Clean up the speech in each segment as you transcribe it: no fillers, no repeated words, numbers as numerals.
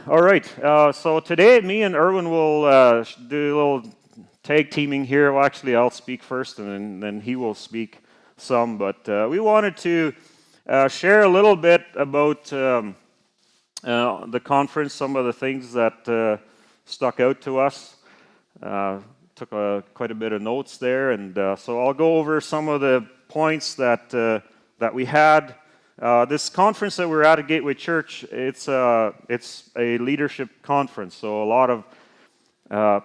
All right. So today, me and Erwin will do a little tag teaming here. Well, actually, I'll speak first, and then he will speak some. But we wanted to share a little bit about the conference, some of the things that stuck out to us. Took quite a bit of notes there, and so I'll go over some of the points that we had. This conference that we're at Gateway Church, it's a leadership conference. So a lot of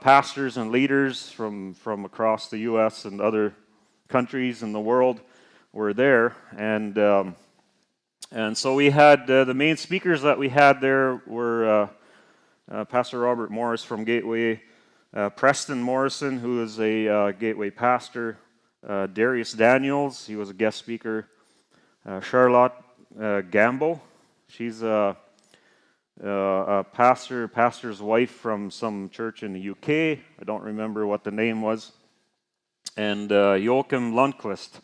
pastors and leaders from across the U.S. and other countries in the world were there, and so we had the main speakers that we had there were Pastor Robert Morris from Gateway, Preston Morrison, who is a Gateway pastor, Darius Daniels, he was a guest speaker. Charlotte Gamble, she's a pastor's wife from some church in the UK. I don't remember what the name was. And Joachim Lundqvist,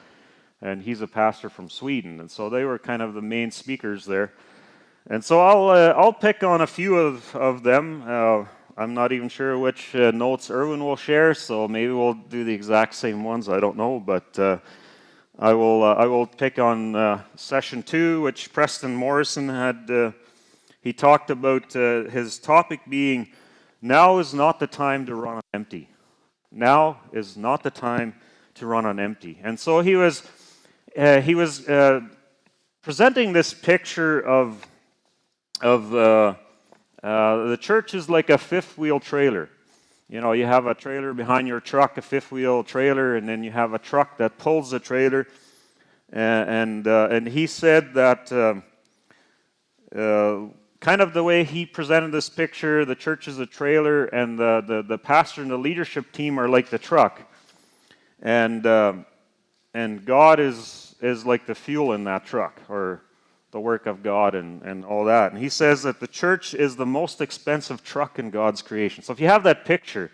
and he's a pastor from Sweden. And so they were kind of the main speakers there. And so I'll pick on a few of them. I'm not even sure which notes Erwin will share, so maybe we'll do the exact same ones. I don't know, but I will pick on session 2, which Preston Morrison had. He talked about his topic being, "Now is not the time to run on empty." Now is not the time to run on empty. And so he was presenting this picture of the church is like a fifth-wheel trailer. You know, you have a trailer behind your truck, a fifth-wheel trailer, and then you have a truck that pulls the trailer. And he said that kind of the way he presented this picture, the church is a trailer, and the pastor and the leadership team are like the truck. And God is like the fuel in that truck, or the work of God and all that. And he says that the church is the most expensive truck in God's creation. So if you have that picture,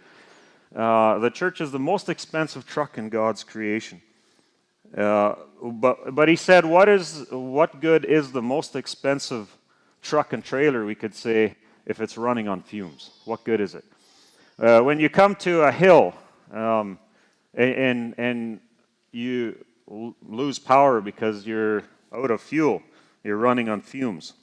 the church is the most expensive truck in God's creation. But he said, what good is the most expensive truck and trailer, we could say, if it's running on fumes? What good is it? When you come to a hill and you lose power because you're out of fuel, you're running on fumes,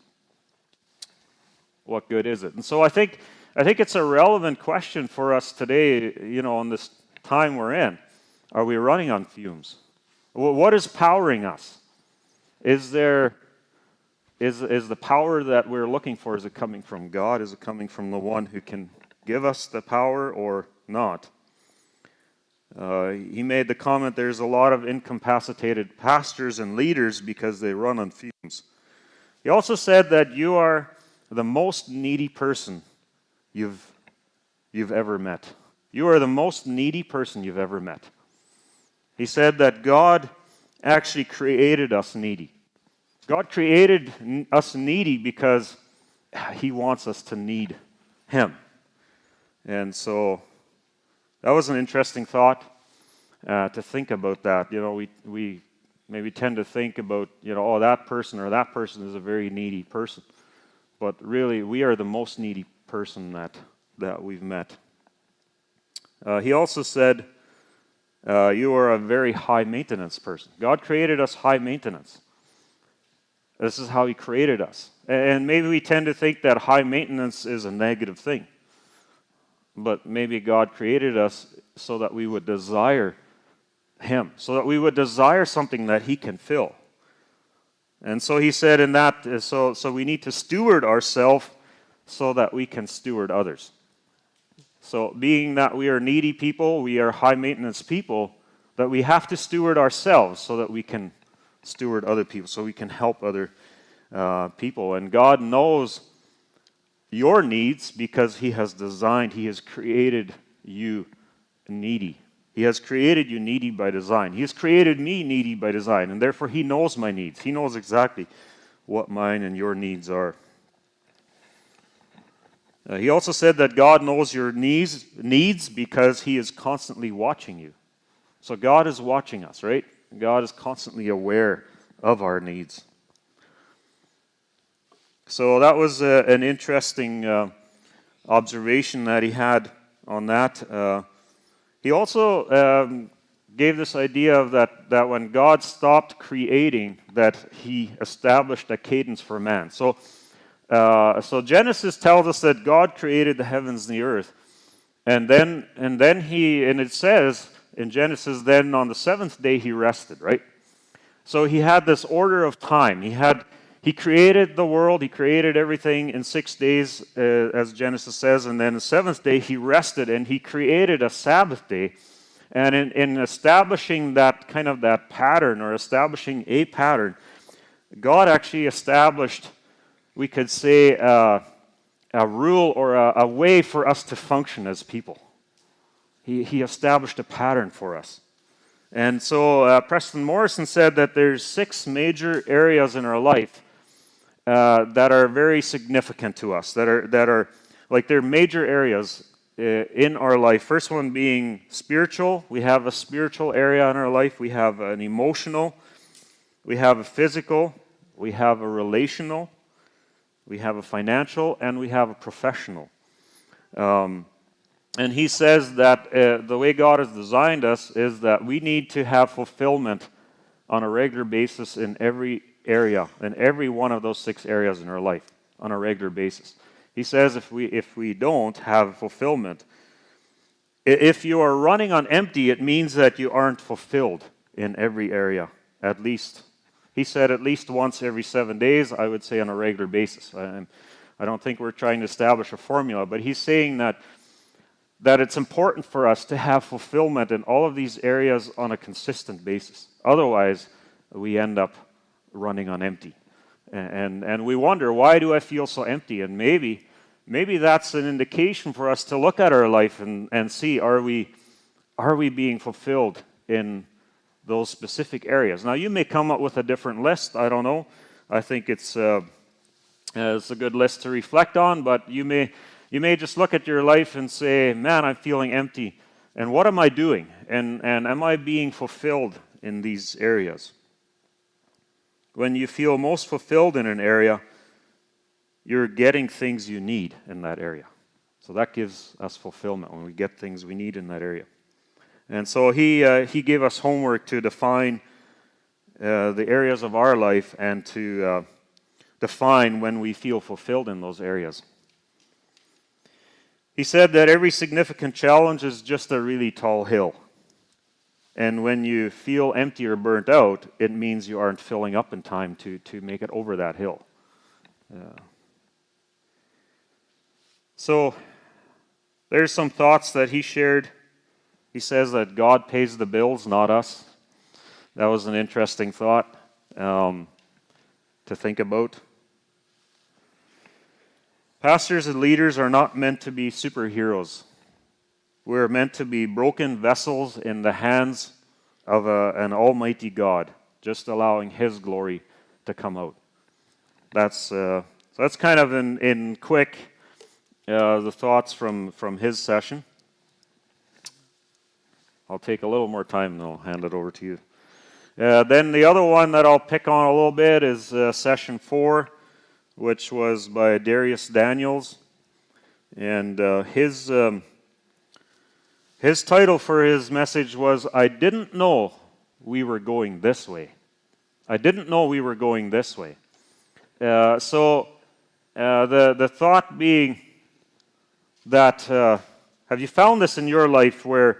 what good is it? And so I think it's a relevant question for us today, you know, in this time we're in. Are we running on fumes? What is powering us? Is the power that we're looking for, is it coming from God? Is it coming from the one who can give us the power or not? He made the comment, there's a lot of incapacitated pastors and leaders because they run on fumes. He also said that you are the most needy person you've ever met. You are the most needy person you've ever met. He said that God actually created us needy. God created us needy because He wants us to need Him. And so that was an interesting thought to think about that. You know, we maybe tend to think about, you know, oh, that person or that person is a very needy person. But really, we are the most needy person that we've met. He also said, you are a very high maintenance person. God created us high maintenance. This is how He created us. And maybe we tend to think that high maintenance is a negative thing. But maybe God created us so that we would desire Him, so that we would desire something that He can fill. And so He said in that, so we need to steward ourselves so that we can steward others. So being that we are needy people, we are high maintenance people, that we have to steward ourselves so that we can steward other people, so we can help other people. And God knows your needs because He has created you needy. He has created you needy by design. He has created me needy by design, and therefore He knows my needs. He knows exactly what mine and your needs are. He also said that God knows your needs because He is constantly watching you. So God is watching us, right? God is constantly aware of our needs. So that was an interesting observation that he had on that. He also gave this idea of that when God stopped creating, that he established a cadence for man. So Genesis tells us that God created the heavens and the earth, and then it says in Genesis, then on the seventh day he rested, right? So he had this order of time. He created the world, he created everything in 6 days, as Genesis says, and then the seventh day he rested, and he created a Sabbath day. And in establishing that kind of that pattern, or establishing a pattern, God actually established, we could say, a rule or a way for us to function as people. He established a pattern for us. And so Preston Morrison said that there's 6 major areas in our life that are very significant to us, that are like they're major areas in our life. First one being spiritual. We have a spiritual area in our life. We have an emotional. We have a physical. We have a relational. We have a financial, and we have a professional. And he says that the way God has designed us is that we need to have fulfillment on a regular basis in every area, in every one of those 6 areas in our life on a regular basis. He says if we don't have fulfillment, if you are running on empty, it means that you aren't fulfilled in every area, at least. He said at least once every 7 days. I would say on a regular basis. I don't think we're trying to establish a formula, but he's saying that it's important for us to have fulfillment in all of these areas on a consistent basis. Otherwise, we end up running on empty. And we wonder, why do I feel so empty? And maybe that's an indication for us to look at our life and see, are we being fulfilled in those specific areas? Now, you may come up with a different list. I don't know. I think it's a good list to reflect on, but you may just look at your life and say, man, I'm feeling empty. And what am I doing? And am I being fulfilled in these areas? When you feel most fulfilled in an area, you're getting things you need in that area. So that gives us fulfillment when we get things we need in that area. And so he gave us homework to define the areas of our life and to define when we feel fulfilled in those areas. He said that every significant challenge is just a really tall hill. And when you feel empty or burnt out, it means you aren't filling up in time to make it over that hill. So there's some thoughts that he shared. He says that God pays the bills, not us. That was an interesting thought to think about. Pastors and leaders are not meant to be superheroes. We're meant to be broken vessels in the hands of an almighty God, just allowing His glory to come out. So that's kind of in quick the thoughts from his session. I'll take a little more time and I'll hand it over to you. Then the other one that I'll pick on a little bit is session 4, which was by Darius Daniels. And his title for his message was, I didn't know we were going this way. I didn't know we were going this way. So the thought being that, have you found this in your life where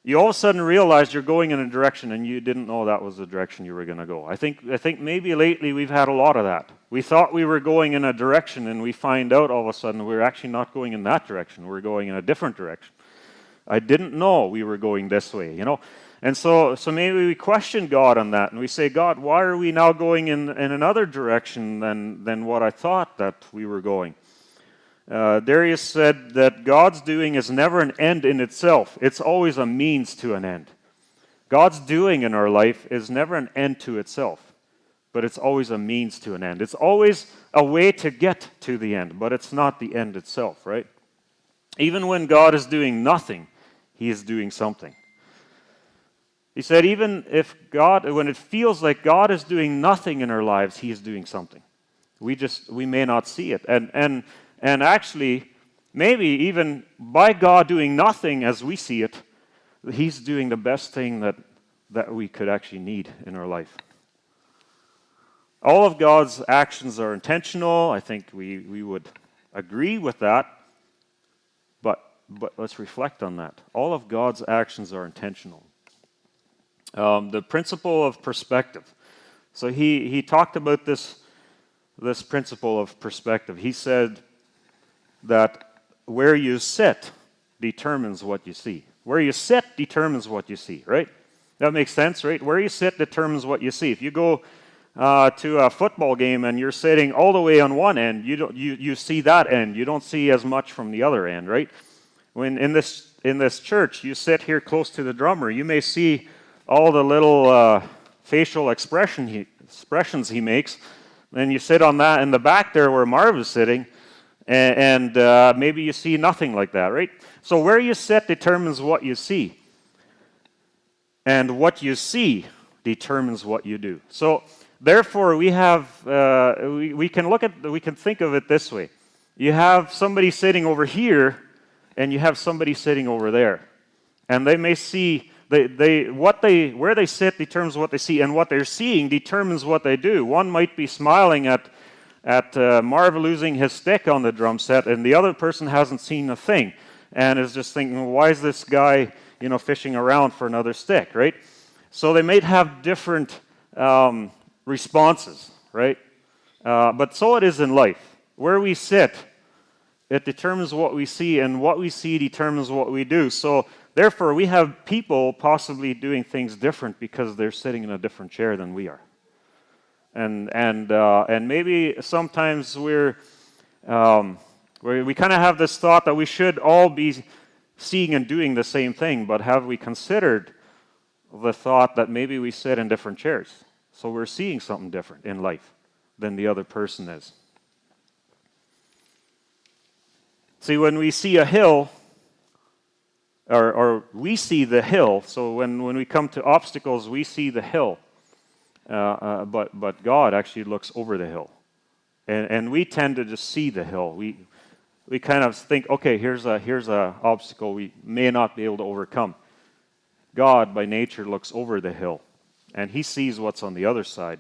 you all of a sudden realize you're going in a direction and you didn't know that was the direction you were going to go? I think maybe lately we've had a lot of that. We thought we were going in a direction and we find out all of a sudden we're actually not going in that direction. We're going in a different direction. I didn't know we were going this way, you know. And so maybe we question God on that and we say, God, why are we now going in another direction than what I thought that we were going? Darius said that God's doing is never an end in itself. It's always a means to an end. God's doing in our life is never an end to itself, but it's always a means to an end. It's always a way to get to the end, but it's not the end itself, right? Even when God is doing nothing, He is doing something. He said even when it feels like God is doing nothing in our lives, He is doing something. We may not see it. And actually, maybe even by God doing nothing as we see it, He's doing the best thing that we could actually need in our life. All of God's actions are intentional. I think we would agree with that. But let's reflect on that. All of God's actions are intentional. The principle of perspective. So he talked about this principle of perspective. He said that where you sit determines what you see. Where you sit determines what you see, right? That makes sense, right? Where you sit determines what you see. If you go to a football game and you're sitting all the way on one end, you see that end. You don't see as much from the other end, right? When in this church, you sit here close to the drummer, you may see all the little facial expressions he makes. Then you sit on that in the back there where Marv is sitting, and maybe you see nothing like that, right? So where you sit determines what you see. And what you see determines what you do. So therefore, we can think of it this way. You have somebody sitting over here, and you have somebody sitting over there. And they may see where they sit determines what they see, and what they're seeing determines what they do. One might be smiling at Marv losing his stick on the drum set, and the other person hasn't seen a thing, and is just thinking, well, why is this guy, fishing around for another stick, right? So they might have different responses, right? But so it is in life. Where we sit, it determines what we see, and what we see determines what we do. So therefore, we have people possibly doing things different because they're sitting in a different chair than we are. And maybe sometimes we kind of have this thought that we should all be seeing and doing the same thing, but have we considered the thought that maybe we sit in different chairs? So we're seeing something different in life than the other person is. See, when we see a hill, or we see the hill, so when we come to obstacles, we see the hill. But God actually looks over the hill. And we tend to just see the hill. We kind of think, okay, here's a obstacle we may not be able to overcome. God, by nature, looks over the hill, and He sees what's on the other side.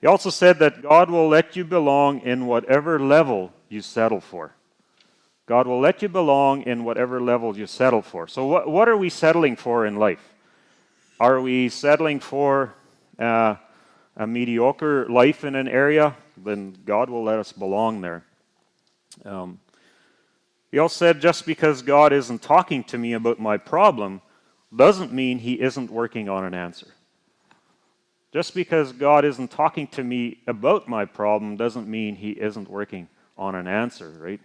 He also said that God will let you belong in whatever level you settle for. God will let you belong in whatever level you settle for. So what are we settling for in life? Are we settling for a mediocre life in an area? Then God will let us belong there. He also said, just because God isn't talking to me about my problem doesn't mean He isn't working on an answer. Just because God isn't talking to me about my problem doesn't mean He isn't working on an answer, right?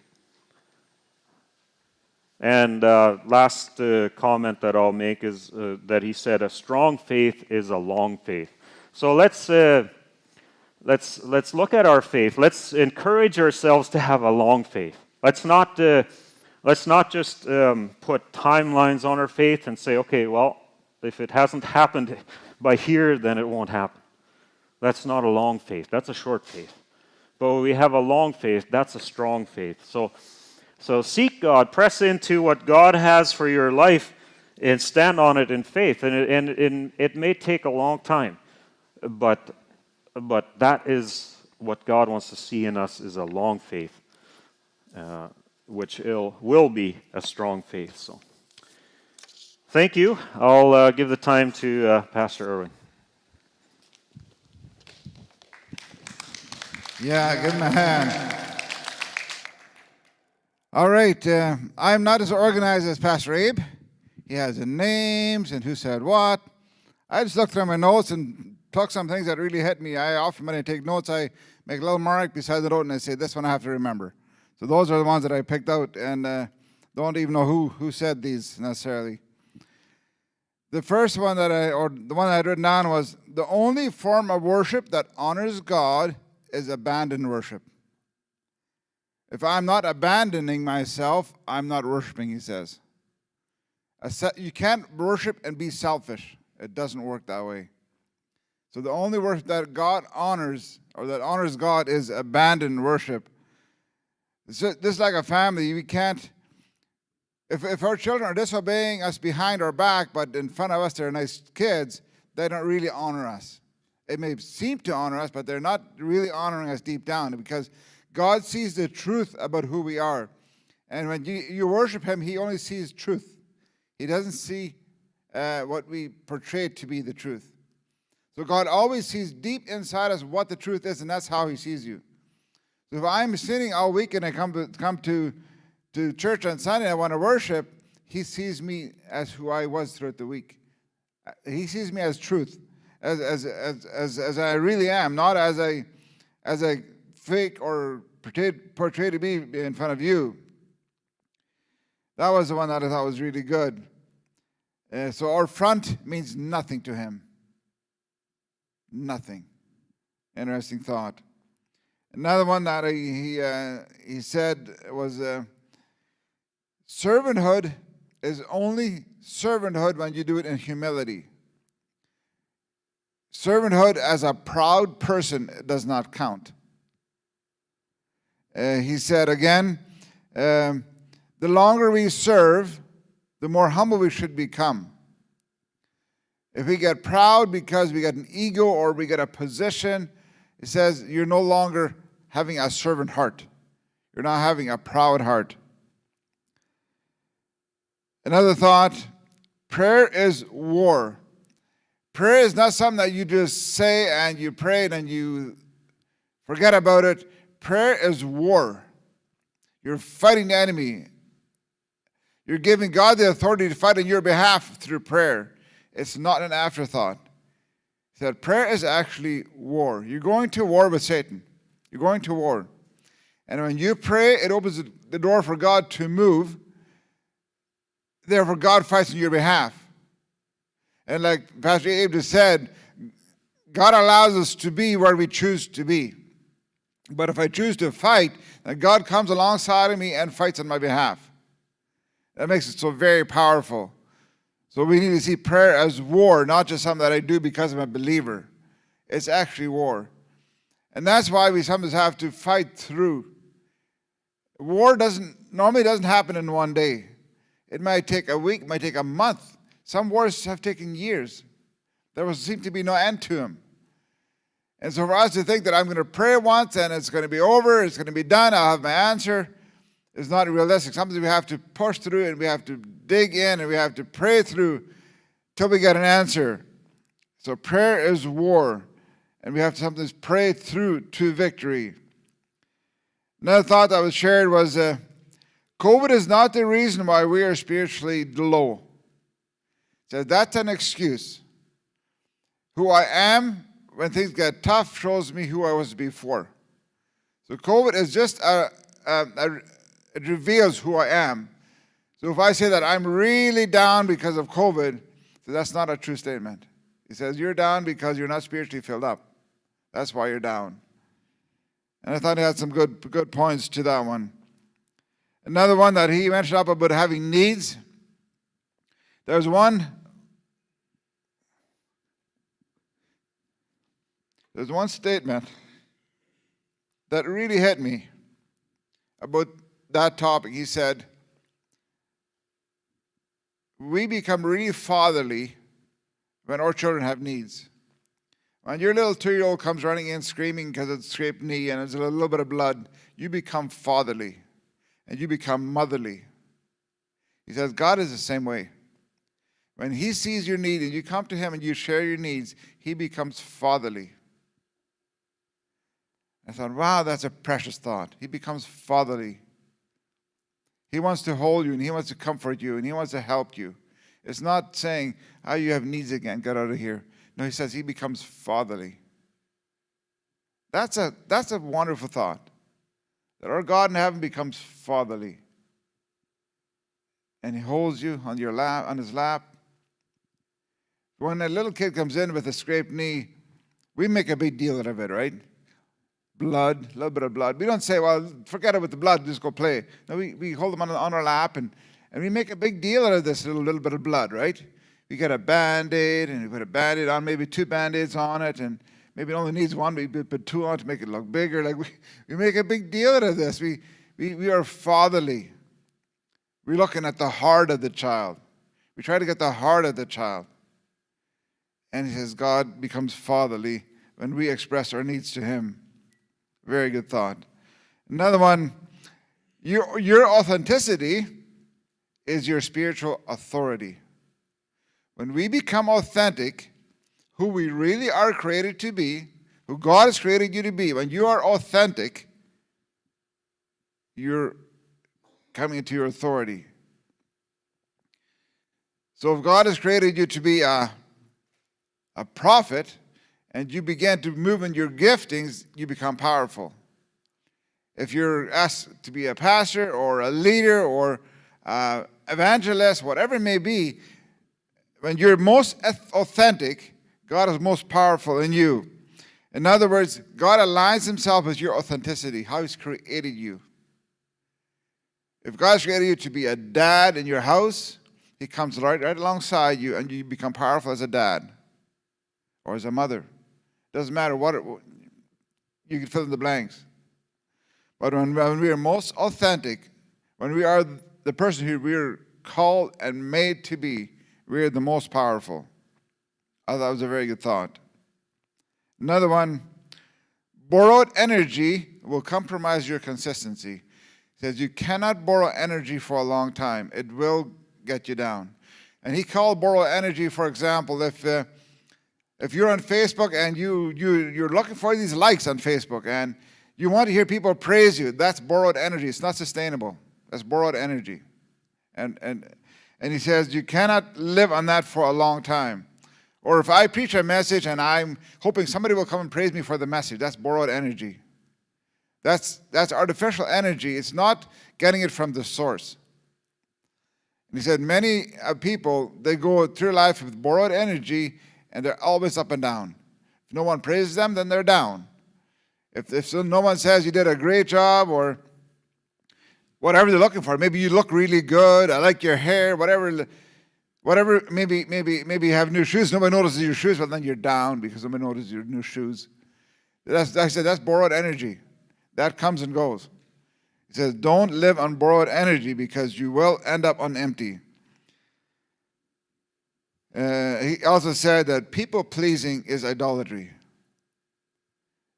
And last comment that I'll make is that he said, a strong faith is a long faith. So let's look at our faith. Let's encourage ourselves to have a long faith. Let's not just put timelines on our faith and say, okay, well, if it hasn't happened by here, then it won't happen. That's not a long faith. That's a short faith. But when we have a long faith, that's a strong faith. So seek God, press into what God has for your life, and stand on it in faith. And it may take a long time, but that is what God wants to see in us, is a long faith, which will be a strong faith. So, thank you. I'll give the time to Pastor Irwin. Yeah, give him a hand. All right, I'm not as organized as Pastor Abe. He has the names and who said what. I just looked through my notes and took some things that really hit me. I often, when I take notes, I make a little mark beside the note and I say, this one I have to remember. So those are the ones that I picked out, and don't even know who said these necessarily. The first one the one I had written down was, the only form of worship that honors God is abandoned worship. If I'm not abandoning myself, I'm not worshiping, he says. You can't worship and be selfish. It doesn't work that way. So the only worship that God honors, or that honors God, is abandoned worship. It's just like a family. We can't, if our children are disobeying us behind our back, but in front of us they're nice kids, they don't really honor us. It may seem to honor us, but they're not really honoring us deep down, because God sees the truth about who we are. And when you worship Him, He only sees truth. He doesn't see what we portray to be the truth. So God always sees deep inside us what the truth is, and that's how He sees you. So if I'm sinning all week and I come to church on Sunday and I want to worship, He sees me as who I was throughout the week. He sees me as truth, as I really am, not as a fake or portray to be in front of you. That was the one that I thought was really good. So our front means nothing to Him. Nothing. Interesting thought. Another one that he said was servanthood is only servanthood when you do it in humility. Servanthood as a proud person does not count. He said again, the longer we serve, the more humble we should become. If we get proud because we get an ego or we get a position, it says you're no longer having a servant heart. You're not having a proud heart. Another thought, prayer is war. Prayer is not something that you just say and you pray and you forget about it. Prayer is war. You're fighting the enemy. You're giving God the authority to fight on your behalf through prayer. It's not an afterthought. He said prayer is actually war. You're going to war with Satan. You're going to war. And when you pray, it opens the door for God to move. Therefore, God fights on your behalf. And like Pastor Abe just said, God allows us to be where we choose to be. But if I choose to fight, then God comes alongside of me and fights on my behalf. That makes it so very powerful. So we need to see prayer as war, not just something that I do because I'm a believer. It's actually war. And that's why we sometimes have to fight through. War normally doesn't happen in one day. It might take a week, it might take a month. Some wars have taken years. There will seem to be no end to them. And so for us to think that I'm going to pray once and it's going to be over, it's going to be done, I'll have my answer, is not realistic. Sometimes we have to push through and we have to dig in and we have to pray through till we get an answer. So prayer is war, and we have to sometimes pray through to victory. Another thought that was shared was COVID is not the reason why we are spiritually low. So that's an excuse. Who I am when things get tough shows me who I was before. So COVID is just it reveals who I am. So if I say that I'm really down because of COVID, so that's not a true statement. He says you're down because you're not spiritually filled up. That's why you're down. And I thought he had some good points to that one. Another one that he mentioned up about having needs. There's one statement that really hit me about that topic. He said, we become really fatherly when our children have needs. When your little 2-year-old comes running in screaming because it's scraped knee and there's a little bit of blood, you become fatherly and you become motherly. He says God is the same way. When He sees your need and you come to Him and you share your needs, He becomes fatherly. I thought, wow, that's a precious thought. He becomes fatherly. He wants to hold you and He wants to comfort you and He wants to help you. It's not saying, oh, you have needs again, get out of here. No, He says He becomes fatherly. That's a wonderful thought. That our God in heaven becomes fatherly. And He holds you on your lap, on His lap. When a little kid comes in with a scraped knee, we make a big deal out of it, right? Blood, a little bit of blood. We don't say, well, forget about the blood, just go play. No, we hold them on our lap and we make a big deal out of this little bit of blood, right? We get a Band-Aid, and we put a Band-Aid on, maybe 2 Band-Aids on it, and maybe it only needs 1, we put 2 on to make it look bigger. Like we make a big deal out of this. We are fatherly. We're looking at the heart of the child. We try to get the heart of the child. And he says God becomes fatherly when we express our needs to him. Very good thought. Another one, your authenticity is your spiritual authority. When we become authentic, who we really are created to be, who God has created you to be, when you are authentic, you're coming into your authority. So if God has created you to be a prophet, and you begin to move in your giftings, you become powerful. If you're asked to be a pastor or a leader or evangelist, whatever it may be, when you're most authentic, God is most powerful in you. In other words, God aligns himself with your authenticity, how he's created you. If God's created you to be a dad in your house, he comes right alongside you and you become powerful as a dad or as a mother. Doesn't matter you can fill in the blanks. But when we are most authentic, when we are the person who we're called and made to be, we are the most powerful. I thought that was a very good thought. Another one, borrowed energy will compromise your consistency. It says you cannot borrow energy for a long time. It will get you down. And he called borrow energy, for example, if you're on Facebook and you're looking for these likes on Facebook and you want to hear people praise you, that's borrowed energy. It's not sustainable. That's borrowed energy. And he says you cannot live on that for a long time. Or if I preach a message and I'm hoping somebody will come and praise me for the message, that's borrowed energy. That's artificial energy. It's not getting it from the source. And he said many people, they go through life with borrowed energy and they're always up and down. If no one praises them, then they're down. If no one says you did a great job or whatever they're looking for, maybe you look really good, I like your hair, whatever, maybe you have new shoes, nobody notices your shoes, but then you're down because nobody notices your new shoes. I said that's borrowed energy. That comes and goes. He says, don't live on borrowed energy because you will end up on empty. He also said that people-pleasing is idolatry.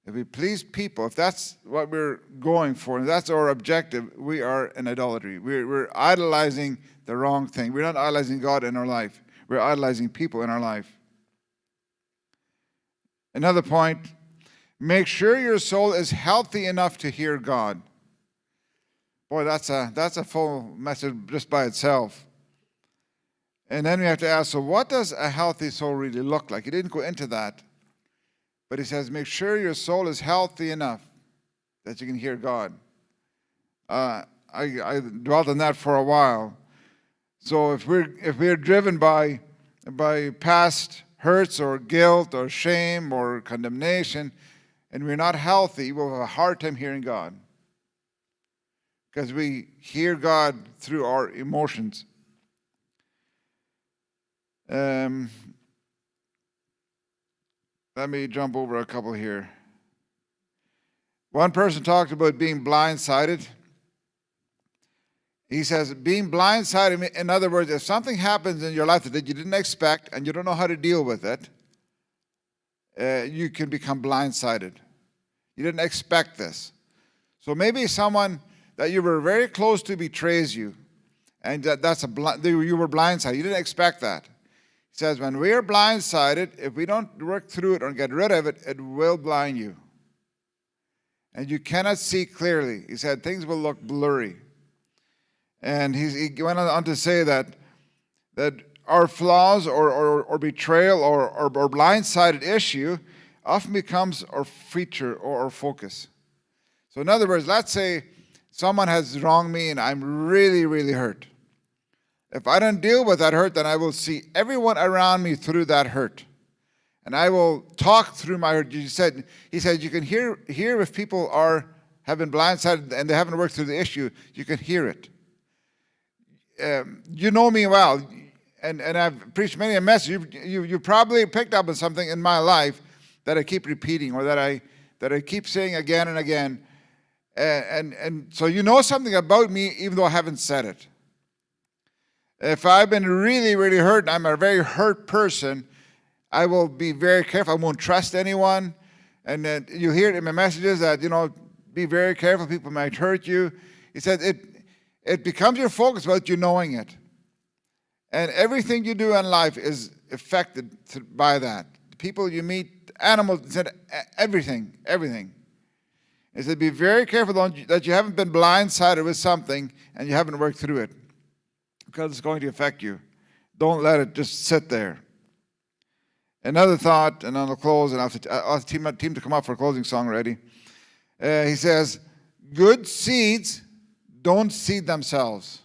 If we please people, if that's what we're going for, and that's our objective, we are in idolatry. We're idolizing the wrong thing. We're not idolizing God in our life. We're idolizing people in our life. Another point, make sure your soul is healthy enough to hear God. Boy, that's a full message just by itself. And then we have to ask, so what does a healthy soul really look like? He didn't go into that. But he says, make sure your soul is healthy enough that you can hear God. I dwelt on that for a while. So if we're driven by past hurts or guilt or shame or condemnation, and we're not healthy, we'll have a hard time hearing God. Because we hear God through our emotions. Let me jump over a couple here. One person talked about being blindsided. He says, being blindsided, in other words, if something happens in your life that you didn't expect and you don't know how to deal with it, you can become blindsided. You didn't expect this. So maybe someone that you were very close to betrays you, and you were blindsided. You didn't expect that. He says, when we are blindsided, if we don't work through it or get rid of it, it will blind you. And you cannot see clearly. He said, things will look blurry. And he went on to say that our flaws or betrayal or blindsided issue often becomes our feature or our focus. So in other words, let's say someone has wronged me and I'm really, really hurt. If I don't deal with that hurt, then I will see everyone around me through that hurt. And I will talk through my hurt. He said you can hear if people have been blindsided and they haven't worked through the issue, you can hear it. You know me well, and I've preached many a message. You probably picked up on something in my life that I keep repeating, or that I keep saying again and again. And so you know something about me, even though I haven't said it. If I've been really, really hurt, and I'm a very hurt person, I will be very careful. I won't trust anyone. And then you hear it in my messages that, be very careful. People might hurt you. He said it becomes your focus without you knowing it. And everything you do in life is affected by that. The people you meet, animals, he said everything. He said be very careful that you haven't been blindsided with something and you haven't worked through it, because it's going to affect you. Don't let it just sit there. Another thought, and then I'll close, and I'll ask the team to come up for a closing song ready. He says, good seeds don't seed themselves.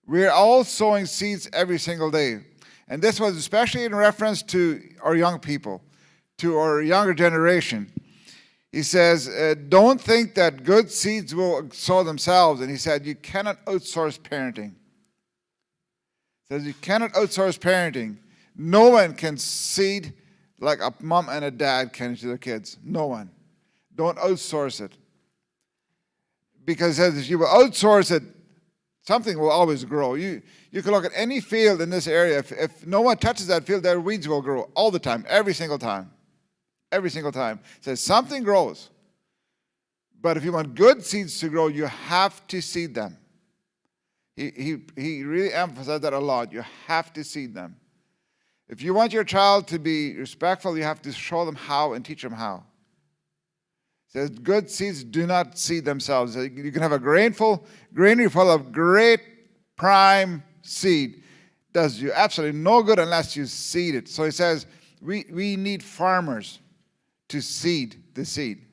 We're all sowing seeds every single day. And this was especially in reference to our young people, to our younger generation. He says, don't think that good seeds will sow themselves. And he said, you cannot outsource parenting. He says, you cannot outsource parenting. No one can seed like a mom and a dad can to their kids. No one. Don't outsource it. Because he says, if you will outsource it, something will always grow. You can look at any field in this area. If no one touches that field, their weeds will grow all the time, every single time. Every single time. It says something grows. But if you want good seeds to grow, you have to seed them. He really emphasized that a lot. You have to seed them. If you want your child to be respectful, you have to show them how and teach them how. It says good seeds do not seed themselves. You can have a granary full of great prime seed. Does you absolutely no good unless you seed it. So he says we need farmers to seed the seed.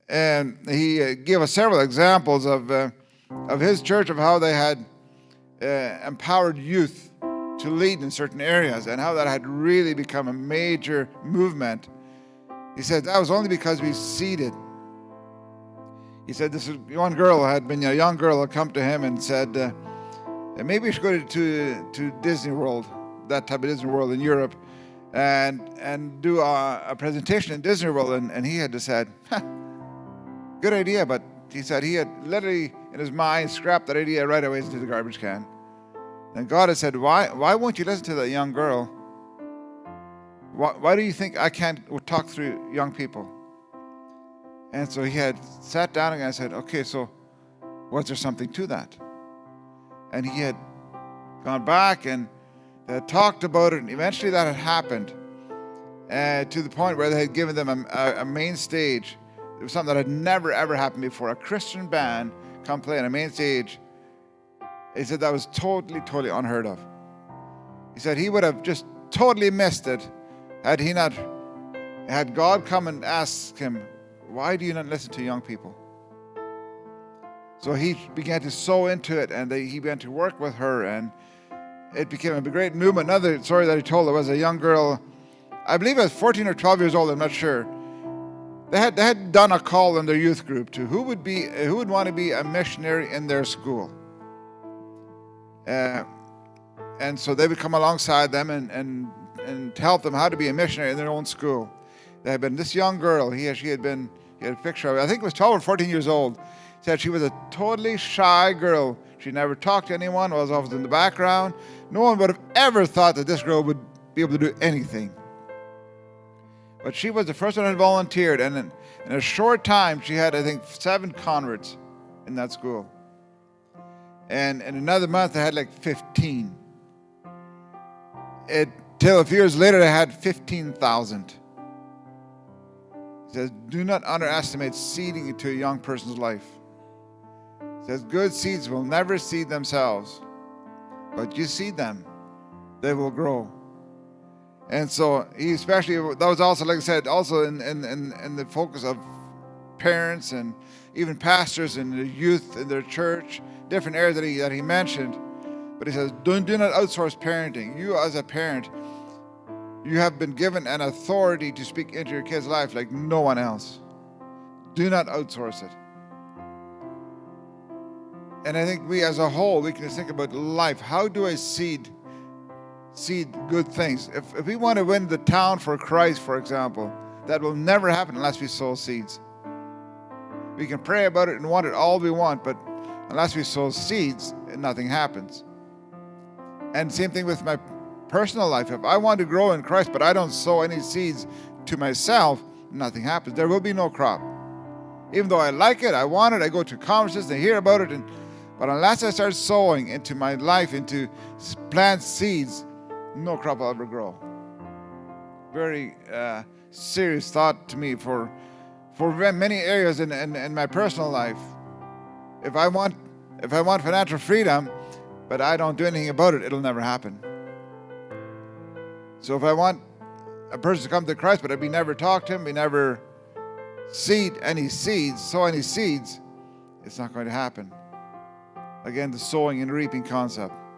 And he gave us several examples of his church, of how they had empowered youth to lead in certain areas, and how that had really become a major movement. He said that was only because we seeded. He said this one girl had been a young girl had come to him and said, maybe we should go to Disney World, that type of Disney World in Europe, and do a presentation in Disney World. And he had just said, good idea, but he said he had literally in his mind scrapped that idea right away into the garbage can. And God had said, why won't you listen to that young girl? Why do you think I can't talk through young people? And so he had sat down and said, okay, so was there something to that? And he had gone back and talked about it, and eventually that had happened to the point where they had given them a main stage. It was something that had never, ever happened before. A Christian band come play on a main stage. He said that was totally, totally unheard of. He said he would have just totally missed it had God come and ask him, why do you not listen to young people? So he began to sow into it, and he began to work with her, and it became a great movement. Another story that he told, there was a young girl, I believe it was 14 or 12 years old, I'm not sure. They had done a call in their youth group to who would want to be a missionary in their school. And so they would come alongside them and help them how to be a missionary in their own school. There had been this young girl, he had a picture of her, I think it was 12 or 14 years old, said she was a totally shy girl. She never talked to anyone, was always in the background. No one would have ever thought that this girl would be able to do anything. But she was the first one that volunteered, and in a short time, she had, I think, 7 converts in that school. And in another month, they had like 15. Till a few years later, they had 15,000. He says, do not underestimate seeding into a young person's life. He says, good seeds will never seed themselves, but you seed them, they will grow. And so he especially, that was also, like I said, also in the focus of parents and even pastors and the youth in their church, different areas that he mentioned. But he says, do not outsource parenting. You as a parent, you have been given an authority to speak into your kid's life like no one else. Do not outsource it. And I think we as a whole, we can just think about life. How do I seed good things? If we want to win the town for Christ, for example, that will never happen unless we sow seeds. We can pray about it and want it all we want, but unless we sow seeds, nothing happens. And same thing with my personal life. If I want to grow in Christ, but I don't sow any seeds to myself, nothing happens. There will be no crop. Even though I like it, I want it, I go to conferences and hear about it, but unless I start sowing into my life, into plant seeds, no crop will ever grow. Very serious thought to me for many areas in my personal life. If I want financial freedom, but I don't do anything about it, it'll never happen. So if I want a person to come to Christ, but we never talk to him, we never sow any seeds, it's not going to happen. Again, the sowing and reaping concept.